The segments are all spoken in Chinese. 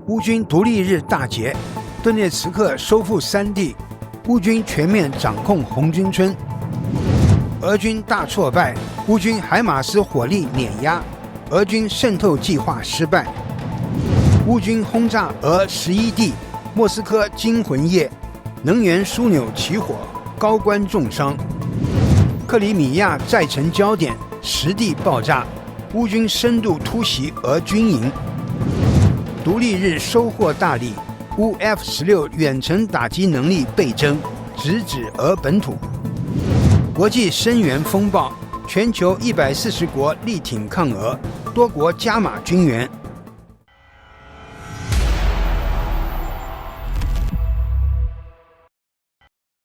乌军独立日大捷，顿涅茨克收复3地，乌军全面掌控红军村。俄军大挫败，乌军海马斯火力碾压，俄军渗透计划失败。乌军轰炸俄11地，莫斯科惊魂夜，能源枢纽起火，高官重伤。克里米亚再成焦点，10地爆炸，乌军深度突袭俄军营。独立日收获大利，乌 F-16远程打击能力倍增，直指俄本土。国际声援风暴，全球140国力挺抗俄，多国加码军援。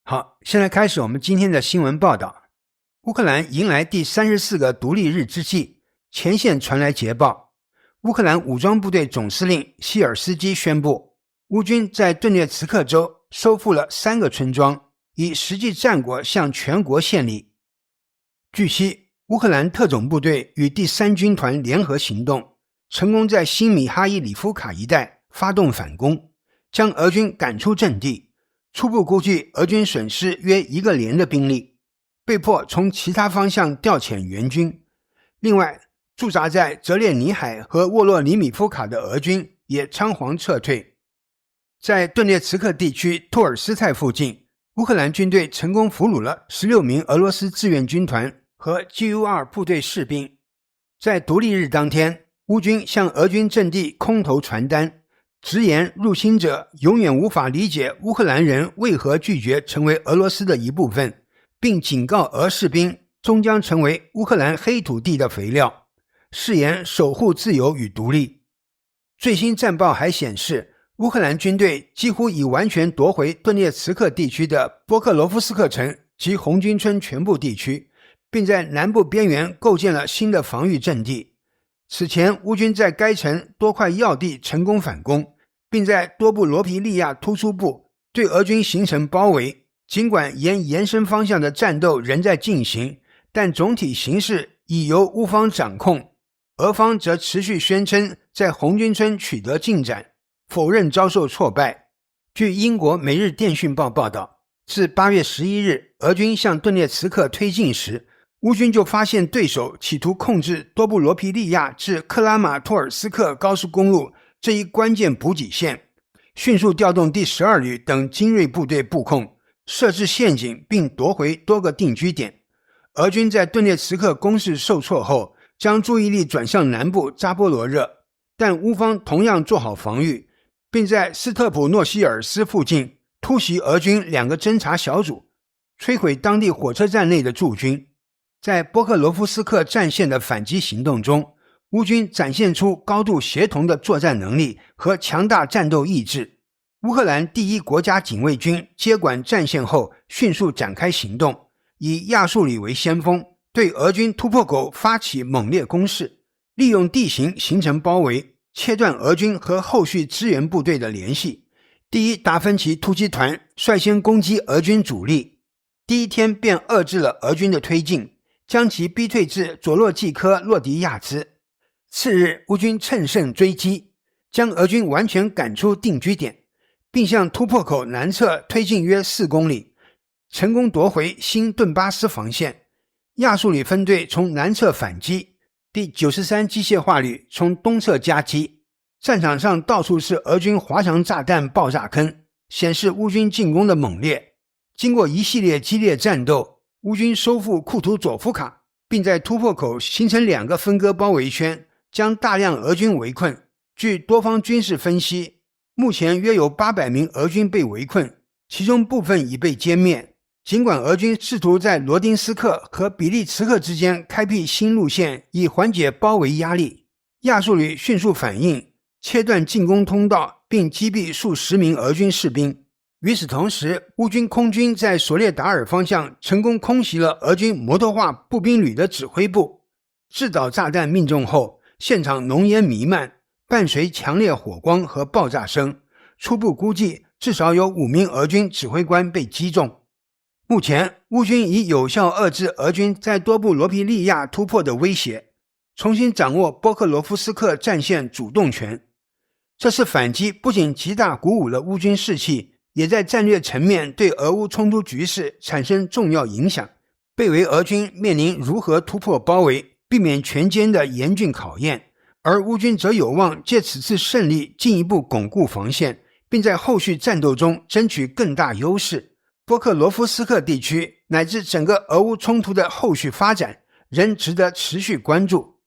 好，现在开始我们今天的新闻报道。乌克兰迎来第34个独立日之际，前线传来捷报。乌克兰武装部队总司令希尔斯基宣布，乌军在顿涅茨克州收复了3个村庄，以实际战果向全国献礼。据悉，乌克兰特种部队与第3军团联合行动，成功在新米哈伊里夫卡一带发动反攻，将俄军赶出阵地。初步估计，俄军损失约1个连的兵力，被迫从其他方向调遣援军。另外，驻扎在泽列尼海和沃洛尼米夫卡的俄军也仓皇撤退。在顿涅茨克地区托尔斯泰附近，乌克兰军队成功俘虏了16名俄罗斯志愿军团和 GU-2 部队士兵。在独立日当天，乌军向俄军阵地空投传单，直言入侵者永远无法理解乌克兰人为何拒绝成为俄罗斯的一部分，并警告俄士兵终将成为乌克兰黑土地的肥料，誓言守护自由与独立。最新战报还显示，乌克兰军队几乎已完全夺回顿涅茨克地区的波克罗夫斯克城及红军村全部地区，并在南部边缘构建了新的防御阵地。此前，乌军在该城多块要地成功反攻，并在多布罗皮利亚突出部对俄军形成包围。尽管沿延伸方向的战斗仍在进行，但总体形势已由乌方掌控。俄方则持续宣称在红军村取得进展，否认遭受挫败。据英国《每日电讯报》报道，自8月11日俄军向顿涅茨克推进时，乌军就发现对手企图控制多布罗皮利亚至克拉马托尔斯克高速公路这一关键补给线，迅速调动第12旅等精锐部队布控，设置陷阱并夺回多个定居点。俄军在顿涅茨克攻势受挫后，将注意力转向南部扎波罗热，但乌方同样做好防御，并在斯特普诺希尔斯附近突袭俄军2个侦察小组，摧毁当地火车站内的驻军。在波克罗夫斯克战线的反击行动中，乌军展现出高度协同的作战能力和强大战斗意志。乌克兰第1国家警卫军接管战线后，迅速展开行动，以亚速里为先锋，对俄军突破口发起猛烈攻势，利用地形形成包围，切断俄军和后续支援部队的联系。第1达芬奇突击团率先攻击俄军主力，第1天便遏制了俄军的推进，将其逼退至佐洛季科洛迪亚兹。次日，乌军乘胜追击，将俄军完全赶出定居点，并向突破口南侧推进约4公里，成功夺回新顿巴斯防线。亚速里分队从南侧反击，第93机械化旅从东侧夹击。战场上到处是俄军滑翔炸弹爆炸坑，显示乌军进攻的猛烈。经过一系列激烈战斗，乌军收复库图佐夫卡，并在突破口形成2个分割包围圈，将大量俄军围困。据多方军事分析，目前约有800名俄军被围困，其中部分已被歼灭。尽管俄军试图在罗丁斯克和比利茨克之间开辟新路线以缓解包围压力，亚速旅迅速反应，切断进攻通道，并击毙数十名俄军士兵。与此同时，乌军空军在索列达尔方向成功空袭了俄军摩托化步兵旅的指挥部。制导炸弹命中后，现场浓烟弥漫，伴随强烈火光和爆炸声。初步估计，至少有5名俄军指挥官被击中。目前，乌军已有效遏制俄军在多布罗皮利亚突破的威胁，重新掌握波克罗夫斯克战线主动权。这次反击不仅极大鼓舞了乌军士气，也在战略层面对俄乌冲突局势产生重要影响，被为俄军面临如何突破包围，避免全歼的严峻考验。而乌军则有望借此次胜利进一步巩固防线，并在后续战斗中争取更大优势。波克罗夫斯克地区乃至整个俄乌冲突的后续发展仍值得持续关注。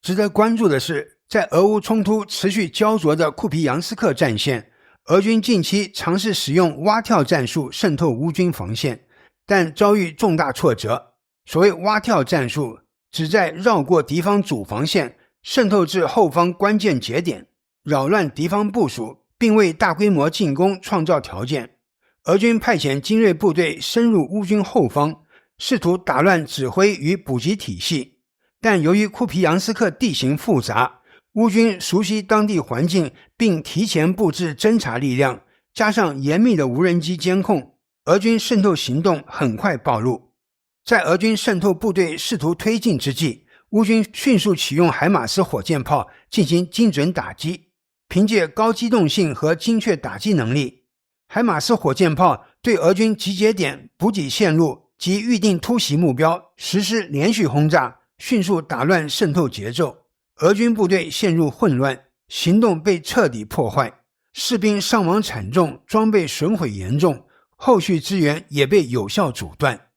值得关注的是，在俄乌冲突持续焦灼的库皮扬斯克战线，俄军近期尝试使用蛙跳战术渗透乌军防线，但遭遇重大挫折。所谓蛙跳战术，旨在绕过敌方主防线，渗透至后方关键节点，扰乱敌方部署，并为大规模进攻创造条件。俄军派遣精锐部队深入乌军后方，试图打乱指挥与补给体系。但由于库皮扬斯克地形复杂，乌军熟悉当地环境，并提前布置侦察力量，加上严密的无人机监控，俄军渗透行动很快暴露。在俄军渗透部队试图推进之际，乌军迅速启用海马斯火箭炮进行精准打击。凭借高机动性和精确打击能力，海马斯火箭炮对俄军集结点、补给线路及预定突袭目标实施连续轰炸，迅速打乱渗透节奏。俄军部队陷入混乱，行动被彻底破坏，士兵伤亡惨重，装备损毁严重，后续支援也被有效阻断。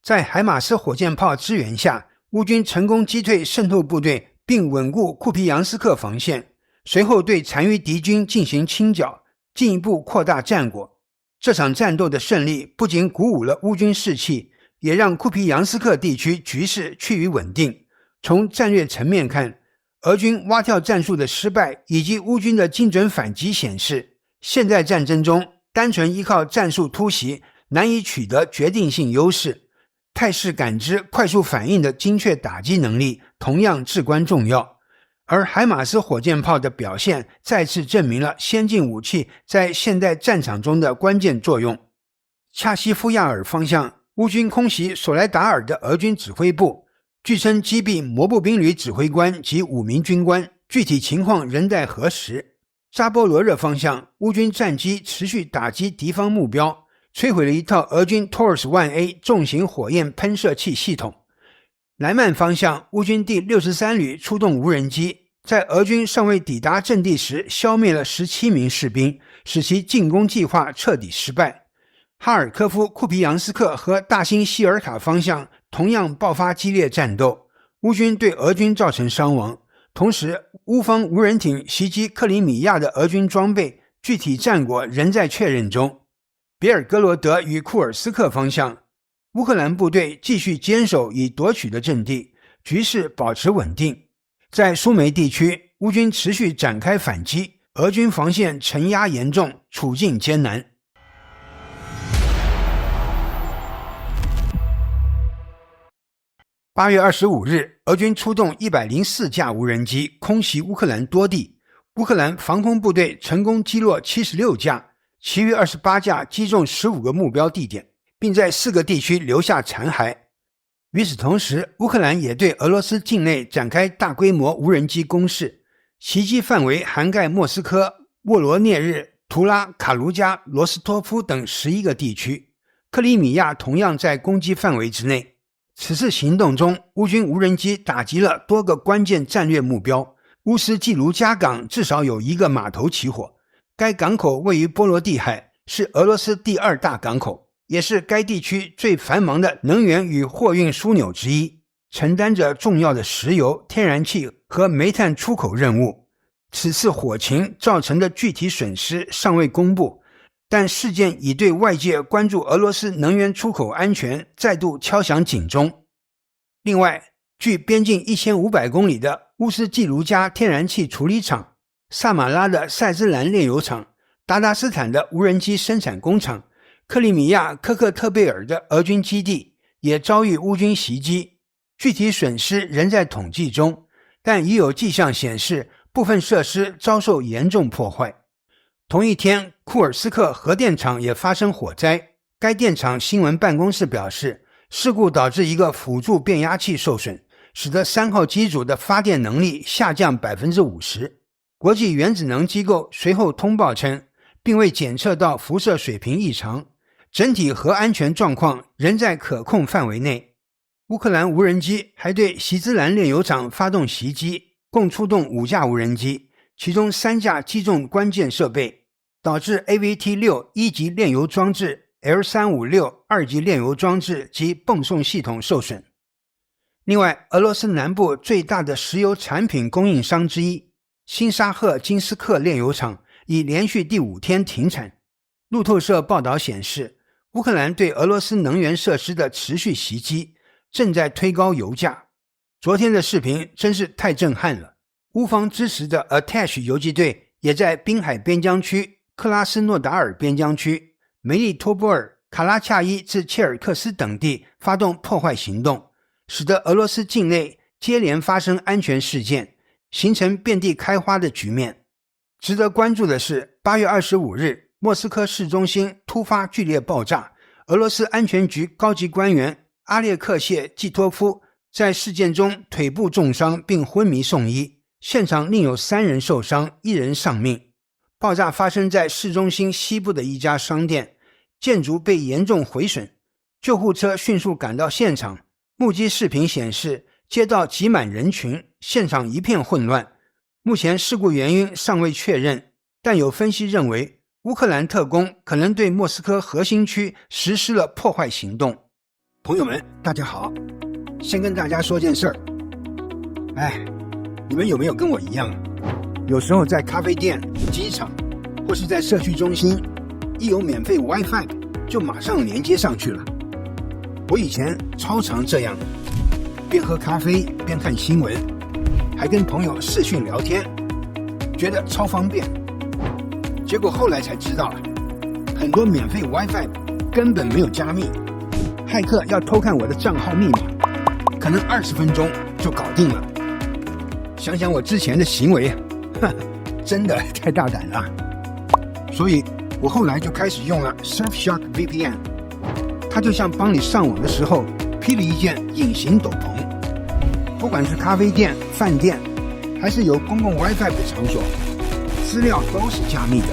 在海马斯火箭炮支援下，乌军成功击退渗透部队，并稳固库皮扬斯克防线，随后对残余敌军进行清剿，进一步扩大战果。这场战斗的胜利不仅鼓舞了乌军士气，也让库皮扬斯克地区局势趋于稳定。从战略层面看，俄军蛙跳战术的失败以及乌军的精准反击显示，现代战争中单纯依靠战术突袭难以取得决定性优势，态势感知、快速反应的精确打击能力同样至关重要。而海马斯火箭炮的表现再次证明了先进武器在现代战场中的关键作用。恰西夫亚尔方向，乌军空袭索莱达尔的俄军指挥部，据称击毙摩步兵旅指挥官及5名军官，具体情况仍待核实。扎波罗热方向，乌军战机持续打击敌方目标，摧毁了一套俄军 Taurus-1A 重型火焰喷射器系统。莱曼方向，乌军第63旅出动无人机，在俄军尚未抵达阵地时消灭了17名士兵，使其进攻计划彻底失败。哈尔科夫、库皮扬斯克和大兴西尔卡方向同样爆发激烈战斗，乌军对俄军造成伤亡。同时，乌方无人艇袭击克里米亚的俄军装备，具体战果仍在确认中。别尔哥罗德与库尔斯克方向，乌克兰部队继续坚守已夺取的阵地，局势保持稳定。在苏梅地区，乌军持续展开反击，俄军防线承压严重，处境艰难。8月25日，俄军出动104架无人机空袭乌克兰多地，乌克兰防空部队成功击落76架，其余28架击中15个目标地点，并在4个地区留下残骸。与此同时，乌克兰也对俄罗斯境内展开大规模无人机攻势，袭击范围涵盖莫斯科、沃罗涅日、图拉、卡卢加、罗斯托夫等11个地区，克里米亚同样在攻击范围之内。此次行动中，乌军无人机打击了多个关键战略目标，乌斯季卢加港至少有1个码头起火，该港口位于波罗的海，是俄罗斯第2大港口，也是该地区最繁忙的能源与货运枢纽之一，承担着重要的石油、天然气和煤炭出口任务。此次火情造成的具体损失尚未公布，但事件已对外界关注俄罗斯能源出口安全再度敲响警钟。另外，距边境1500公里的乌斯季卢加天然气处理厂、萨马拉的塞兹兰炼油厂、达达斯坦的无人机生产工厂、克里米亚科克特贝尔的俄军基地也遭遇乌军袭击，具体损失仍在统计中，但已有迹象显示部分设施遭受严重破坏。同一天，库尔斯克核电厂也发生火灾，该电厂新闻办公室表示，事故导致一个辅助变压器受损，使得3号机组的发电能力下降 50%。 国际原子能机构随后通报称，并未检测到辐射水平异常，整体核安全状况仍在可控范围内。乌克兰无人机还对席兹兰炼油厂发动袭击，共出动5架无人机，其中3架击中关键设备，导致 AVT-6 一级炼油装置、L356 二级炼油装置及泵送系统受损。另外，俄罗斯南部最大的石油产品供应商之一新沙赫金斯克炼油厂已连续第5天停产。路透社报道显示，乌克兰对俄罗斯能源设施的持续袭击正在推高油价。昨天的视频真是太震撼了，乌方支持的 Atash 游击队也在滨海边疆区、克拉斯诺达尔边疆区、梅利托波尔、卡拉恰伊至切尔克斯等地发动破坏行动，使得俄罗斯境内接连发生安全事件，形成遍地开花的局面。值得关注的是，8月25日莫斯科市中心突发剧烈爆炸，俄罗斯安全局高级官员阿列克谢季托夫在事件中腿部重伤并昏迷送医，现场另有3人受伤，1人丧命。爆炸发生在市中心西部的一家商店，建筑被严重毁损，救护车迅速赶到现场。目击视频显示，街道挤满人群，现场一片混乱。目前事故原因尚未确认，但有分析认为，乌克兰特工可能对莫斯科核心区实施了破坏行动。朋友们，大家好，先跟大家说件事儿。你们有没有跟我一样，有时候在咖啡店、机场或是在社区中心，一有免费 Wi-Fi 就马上连接上去了？我以前超常这样，边喝咖啡边看新闻，还跟朋友视讯聊天，觉得超方便。结果后来才知道，很多免费 Wi-Fi 根本没有加密，骇客要偷看我的账号密码，可能20分钟就搞定了。想想我之前的行为，真的太大胆了。所以我后来就开始用了 Surfshark VPN， 它就像帮你上网的时候披了一件隐形斗篷。不管是咖啡店、饭店，还是有公共 Wi-Fi 的场所，资料都是加密的，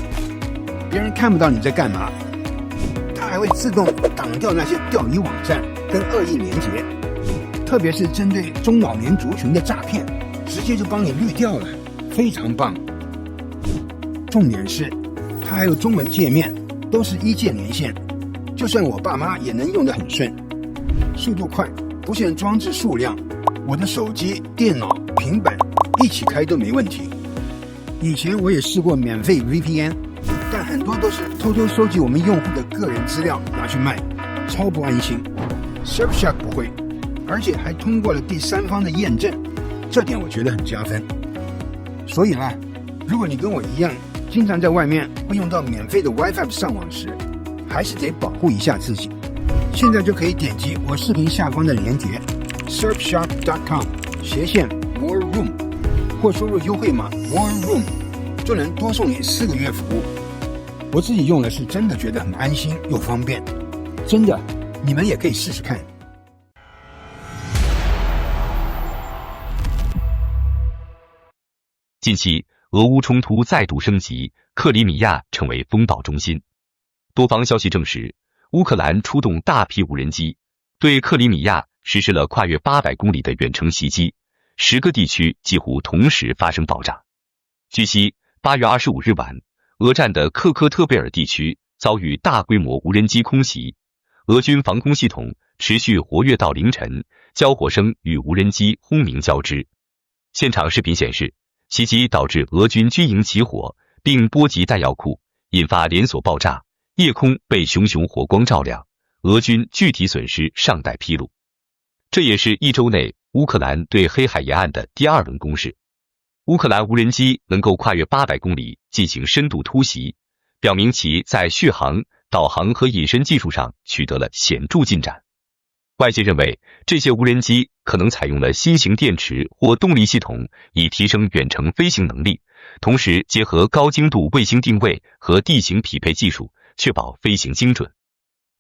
别人看不到你在干嘛。它还会自动挡掉那些钓鱼网站跟恶意连结，特别是针对中老年族群的诈骗，直接就帮你滤掉了，非常棒。重点是它还有中文界面，都是1键连线，就算我爸妈也能用得很顺，速度快，不限装置数量，我的手机、电脑、平板一起开都没问题。以前我也试过免费 VPN， 但很多都是偷偷收集我们用户的个人资料拿去卖，超不安心。Surfshark 不会，而且还通过了第三方的验证，这点我觉得很加分。所以啦，如果你跟我一样经常在外面会用到免费的 Wi-Fi 上网时，还是得保护一下自己。现在就可以点击我视频下方的连结 surfshark.com/more room， 或输入优惠码 more room， 就能多送你4个月服务。我自己用的是真的觉得很安心又方便，真的，你们也可以试试看。近期俄乌冲突再度升级，克里米亚成为风暴中心。多方消息证实，乌克兰出动大批无人机，对克里米亚实施了跨越800公里的远程袭击，10个地区几乎同时发生爆炸。据悉，8月25日晚，俄占的克科特贝尔地区遭遇大规模无人机空袭，俄军防空系统持续活跃到凌晨，交火声与无人机轰鸣交织。现场视频显示，袭击导致俄军军营起火，并波及弹药库，引发连锁爆炸，夜空被熊熊火光照亮，俄军具体损失尚待披露。这也是1周内乌克兰对黑海沿岸的第2轮攻势。乌克兰无人机能够跨越800公里进行深度突袭，表明其在续航、导航和隐身技术上取得了显著进展。外界认为，这些无人机可能采用了新型电池或动力系统，以提升远程飞行能力，同时结合高精度卫星定位和地形匹配技术，确保飞行精准。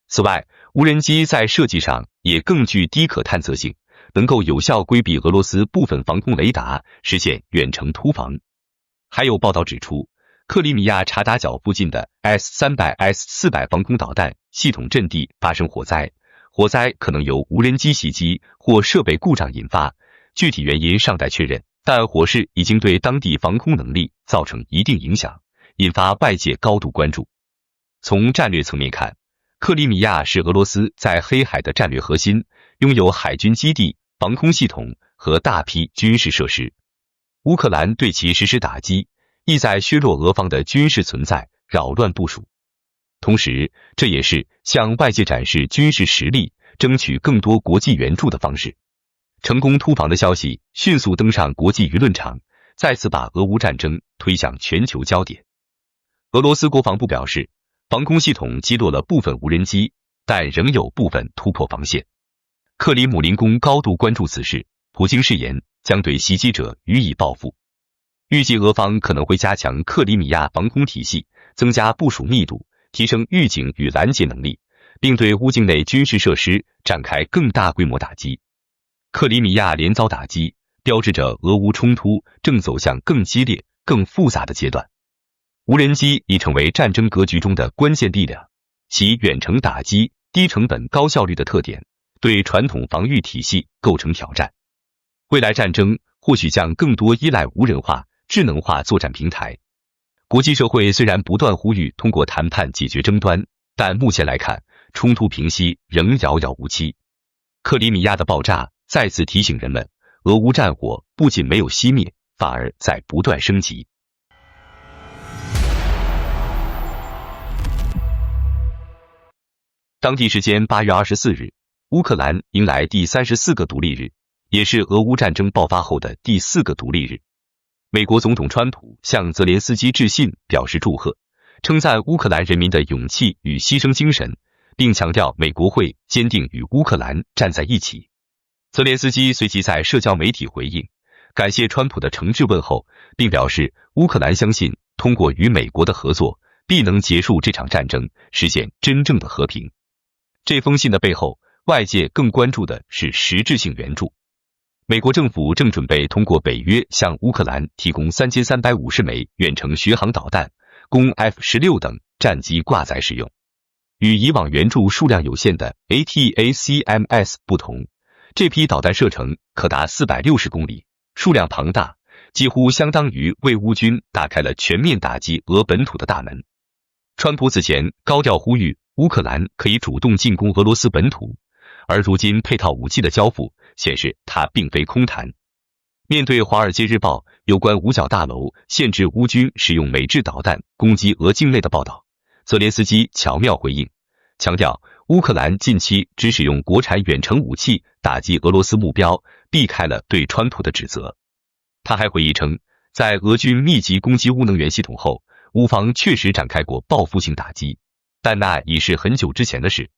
此外，无人机在设计上也更具低可探测性，能够有效规避俄罗斯部分防空雷达，实现远程突防。还有报道指出，克里米亚察达角附近的 S-300、S-400 防空导弹系统阵地发生火灾，火灾可能由无人机袭击或设备故障引发，具体原因尚待确认，但火势已经对当地防空能力造成一定影响，引发外界高度关注。从战略层面看，克里米亚是俄罗斯在黑海的战略核心，拥有海军基地、防空系统和大批军事设施。乌克兰对其实施打击，意在削弱俄方的军事存在，扰乱部署。同时，这也是向外界展示军事实力、争取更多国际援助的方式。成功突防的消息迅速登上国际舆论场，再次把俄乌战争推向全球焦点。俄罗斯国防部表示，防空系统击落了部分无人机，但仍有部分突破防线。克里姆林宫高度关注此事，普京誓言将对袭击者予以报复。预计俄方可能会加强克里米亚防空体系，增加部署密度，提升预警与拦截能力，并对乌境内军事设施展开更大规模打击。克里米亚连遭打击，标志着俄乌冲突正走向更激烈、更复杂的阶段。无人机已成为战争格局中的关键力量，其远程打击、低成本高效率的特点，对传统防御体系构成挑战。未来战争或许将更多依赖无人化、智能化作战平台。国际社会虽然不断呼吁通过谈判解决争端，但目前来看，冲突平息仍遥遥无期。克里米亚的爆炸再次提醒人们，俄乌战火不仅没有熄灭，反而在不断升级。当地时间8月24日，乌克兰迎来第34个独立日，也是俄乌战争爆发后的第4个独立日。美国总统川普向泽连斯基致信，表示祝贺，称赞乌克兰人民的勇气与牺牲精神，并强调美国会坚定与乌克兰站在一起。泽连斯基随即在社交媒体回应，感谢川普的诚挚问候，并表示乌克兰相信通过与美国的合作，必能结束这场战争，实现真正的和平。这封信的背后，外界更关注的是实质性援助。美国政府正准备通过北约向乌克兰提供3350枚远程巡航导弹，供 F-16等战机挂载使用。与以往援助数量有限的 ATACMS 不同，这批导弹射程可达460公里，数量庞大，几乎相当于为乌军打开了全面打击俄本土的大门。川普此前高调呼吁乌克兰可以主动进攻俄罗斯本土，而如今配套武器的交付显示他并非空谈。面对《华尔街日报》有关五角大楼限制乌军使用美制导弹攻击俄境内的报道，泽连斯基巧妙回应，强调乌克兰近期只使用国产远程武器打击俄罗斯目标，避开了对川普的指责。他还回忆称，在俄军密集攻击乌能源系统后，乌方确实展开过报复性打击，但那已是很久之前的事。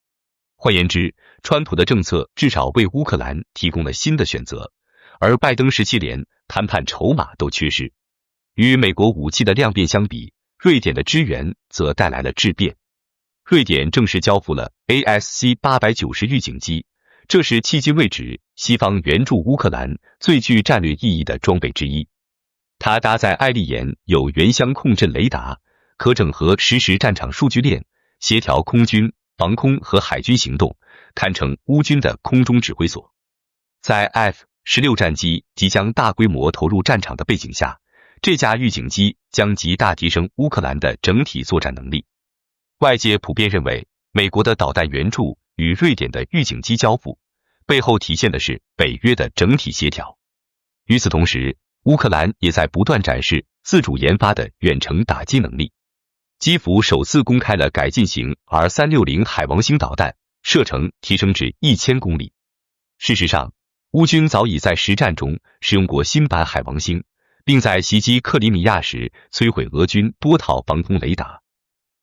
换言之，川普的政策至少为乌克兰提供了新的选择，而拜登时期连谈判筹码都缺失。与美国武器的量变相比，瑞典的支援则带来了质变。瑞典正式交付了 ASC-890 预警机，这是迄今为止西方援助乌克兰最具战略意义的装备之一。它搭载艾利研有原乡控阵雷达，可整合实时战场数据链，协调空军、防空和海军行动，堪称乌军的空中指挥所。在 F-16 战机即将大规模投入战场的背景下，这架预警机将极大提升乌克兰的整体作战能力。外界普遍认为，美国的导弹援助与瑞典的预警机交付，背后体现的是北约的整体协调。与此同时，乌克兰也在不断展示自主研发的远程打击能力。基辅首次公开了改进型 R360 海王星导弹，射程提升至1000公里。事实上，乌军早已在实战中使用过新版海王星，并在袭击克里米亚时摧毁俄军多套防空雷达。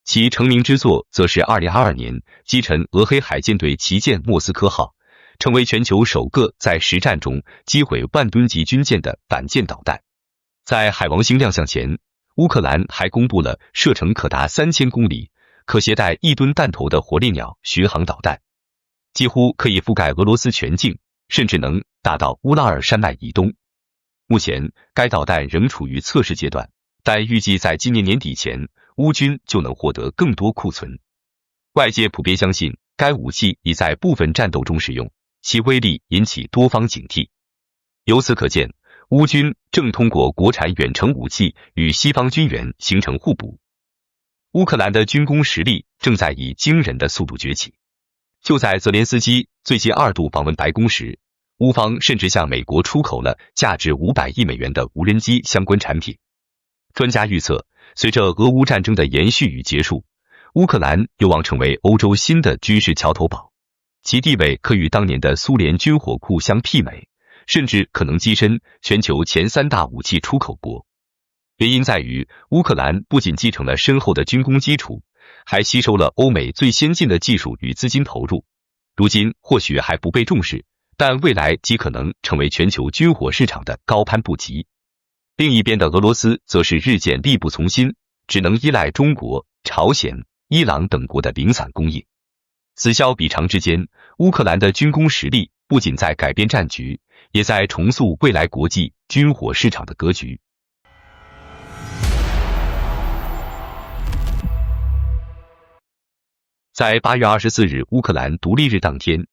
其成名之作则是2022年击沉俄黑海舰队旗舰莫斯科号，成为全球首个在实战中击毁万吨级军舰的反舰导弹。在海王星亮相前，乌克兰还公布了射程可达3000公里、可携带1吨弹头的火烈鸟巡航导弹，几乎可以覆盖俄罗斯全境，甚至能达到乌拉尔山脉以东。目前，该导弹仍处于测试阶段，但预计在今年年底前，乌军就能获得更多库存。外界普遍相信，该武器已在部分战斗中使用，其威力引起多方警惕。由此可见，乌军正通过国产远程武器与西方军援形成互补。乌克兰的军工实力正在以惊人的速度崛起。就在泽连斯基最近2度访问白宫时，乌方甚至向美国出口了价值500亿美元的无人机相关产品。专家预测，随着俄乌战争的延续与结束，乌克兰有望成为欧洲新的军事桥头堡，其地位可与当年的苏联军火库相媲美，甚至可能跻身全球前3大武器出口国。原因在于，乌克兰不仅继承了深厚的军工基础，还吸收了欧美最先进的技术与资金投入。如今或许还不被重视，但未来极可能成为全球军火市场的高攀不及。另一边的俄罗斯则是日渐力不从心，只能依赖中国、朝鲜、伊朗等国的零散供应。此消彼长之间，乌克兰的军工实力不仅在改变战局，也在重塑未来国际军火市场的格局。在8月24日乌克兰独立日当天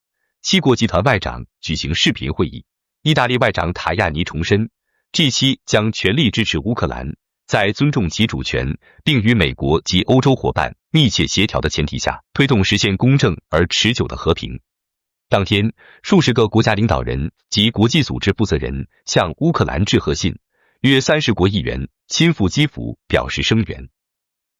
，7国集团外长举行视频会议。意大利外长塔亚尼重申， G7 将全力支持乌克兰，在尊重其主权，并与美国及欧洲伙伴密切协调的前提下，推动实现公正而持久的和平。当天，数十个国家领导人及国际组织负责人向乌克兰致贺信，约30国议员亲赴基辅表示声援。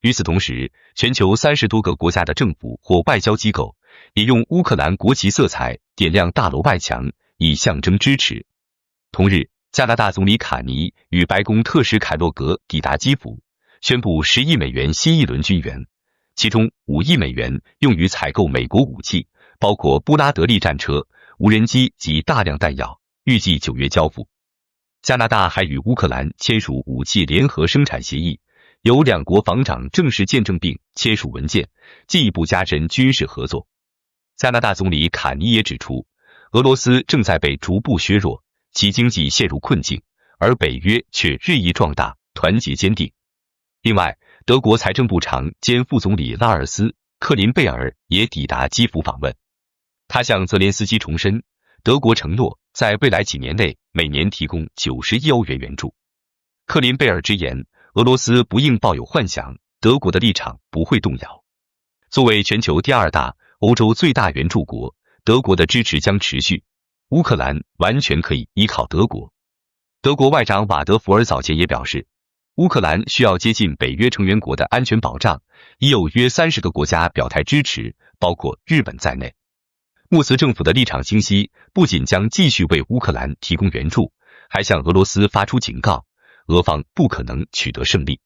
与此同时，全球30多个国家的政府或外交机构也用乌克兰国旗色彩点亮大楼外墙，以象征支持。同日，加拿大总理卡尼与白宫特使凯洛格抵达基辅，宣布10亿美元新一轮军援，其中5亿美元用于采购美国武器，包括布拉德利战车、无人机及大量弹药，预计9月交付。加拿大还与乌克兰签署武器联合生产协议，由2国防长正式见证并签署文件，进一步加深军事合作。加拿大总理卡尼也指出，俄罗斯正在被逐步削弱，其经济陷入困境，而北约却日益壮大，团结坚定。另外，德国财政部长兼副总理拉尔斯·克林贝尔也抵达基辅访问。他向泽连斯基重申，德国承诺在未来几年内每年提供90亿欧元援助。克林贝尔直言，俄罗斯不应抱有幻想，德国的立场不会动摇。作为全球第2大、欧洲最大援助国，德国的支持将持续。乌克兰完全可以依靠德国。德国外长瓦德福尔早前也表示，乌克兰需要接近北约成员国的安全保障，已有约30个国家表态支持，包括日本在内。穆斯政府的立场清晰，不仅将继续为乌克兰提供援助，还向俄罗斯发出警告，俄方不可能取得胜利。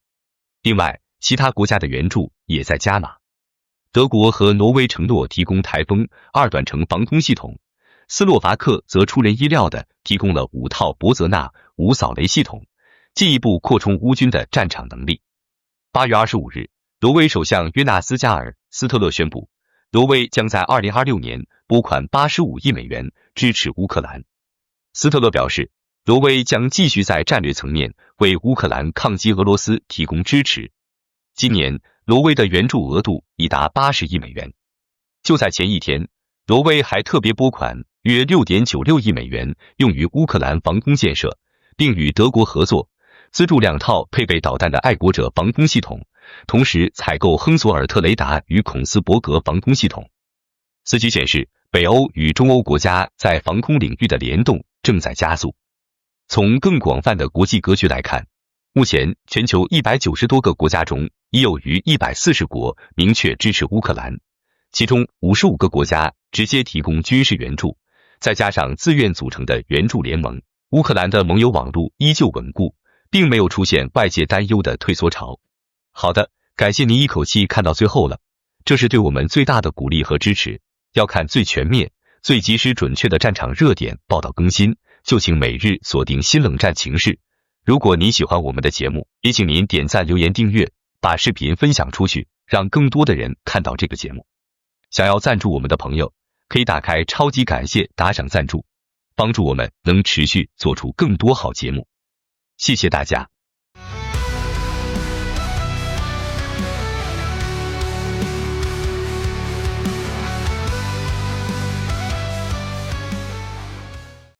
另外，其他国家的援助也在加码。德国和挪威承诺提供台风2短程防空系统，斯洛伐克则出人意料地提供了5套博泽纳5扫雷系统，进一步扩充乌军的战场能力。8月25日，挪威首相约纳斯加尔斯特勒宣布，挪威将在2026年拨款85亿美元支持乌克兰。斯特勒表示，挪威将继续在战略层面为乌克兰抗击俄罗斯提供支持。今年，挪威的援助额度已达80亿美元。就在前一天，挪威还特别拨款约6.96亿美元用于乌克兰防空建设，并与德国合作，资助2套配备导弹的爱国者防空系统，同时采购亨索尔特雷达与孔斯伯格防空系统。此举显示，北欧与中欧国家在防空领域的联动正在加速。从更广泛的国际格局来看，目前全球190多个国家中，已有逾140国明确支持乌克兰，其中55个国家直接提供军事援助，再加上自愿组成的援助联盟，乌克兰的盟友网络依旧稳固，并没有出现外界担忧的退缩潮。好的，感谢您一口气看到最后了，这是对我们最大的鼓励和支持。要看最全面、最及时准确的战场热点报道更新，就请每日锁定新冷战情势。如果您喜欢我们的节目，也请您点赞、留言、订阅，把视频分享出去，让更多的人看到这个节目。想要赞助我们的朋友，可以打开超级感谢打赏赞助，帮助我们能持续做出更多好节目。谢谢大家。